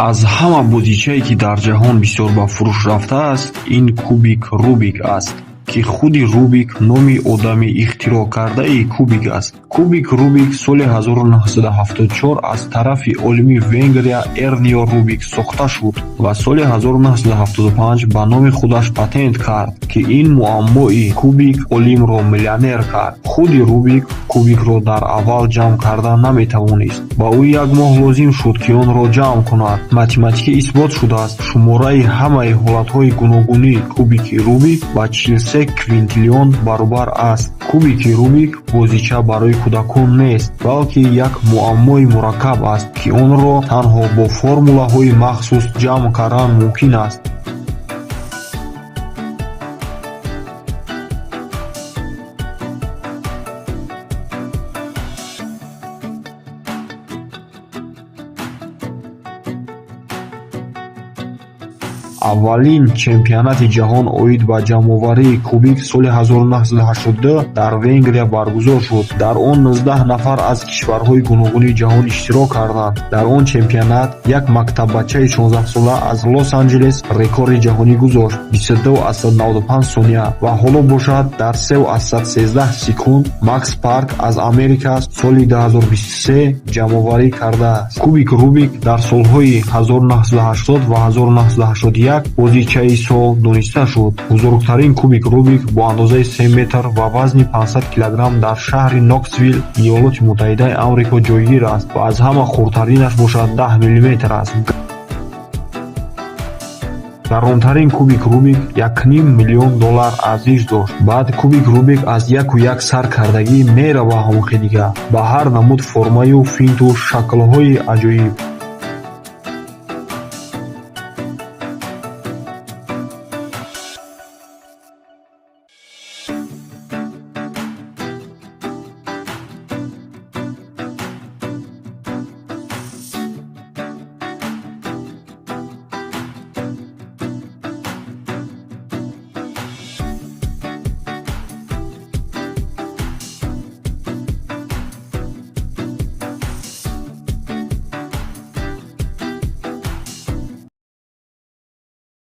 аз ҳама бозичае ки дар ҷаҳон бисёр ба фурӯш рафтааст, ин кубик Рубик аст, ки худи Рубик номи одами ихтироъ кардаи кубик аст. Кубик Рубик соли 1974 аз тарафи олими Венгрия Эрнио Рубик сохта шуд ва соли 1975 ба номи худаш патент кард, ки ин муаммои кубик олимро миллионер кард. Худи Рубик кубикро дар аввал ҷамъ карда наметавонист. Ба ӯ як моҳ лозим шуд, ки онро ҷамъ кунад. Математика исбот шудааст, шумораи ҳамаи ҳолатҳои гуногунии кубики Рубик ба 43 квинтиллион баробар аст. Кубики Рубик бозича барои кӯдакон нест, балки як муаммои мураккаб аст, ки онро танҳо бо формулаҳои махсус ҷамъ кардан мумкин аст. аввалин чемпионати ҷаҳон оид ба ҷамъоварии кубик соли 1982 дар Венгрия баргузор шуд. Дар он 19 нафар аз кишварҳои гуногуни ҷаҳон иштирок карданд. Дар он чемпионат як мактаббачаи 16-сола аз Лос-Анҷелес рекорди ҷаҳонӣ гузошт 22,95 сония ва ҳоло бошад дар 3,13 секунд Макс Парк аз Америка соли 2023 ҷамъоварӣ кардааст. Кубик Рубик дар солҳои 1980 ва 1981 бозичаи сол дониста шуд. Бузургтарин кубик Рубик бо андозаи 3 метр ва вазни 500 килограмм дар шаҳри Ноксвилл, Иёлоти Муттаҳидаи Амрико ҷойгир аст ва аз ҳама хурдтаринаш бошад 10 мм аст. гаронтарин кубик Рубик $1.5 миллион арзиш дошт. Баъд кубик Рубик аз яку як сар кардагӣ мерава ҳамохи дигар ба ҳар намуд формаю финту шаклҳои аҷоиб.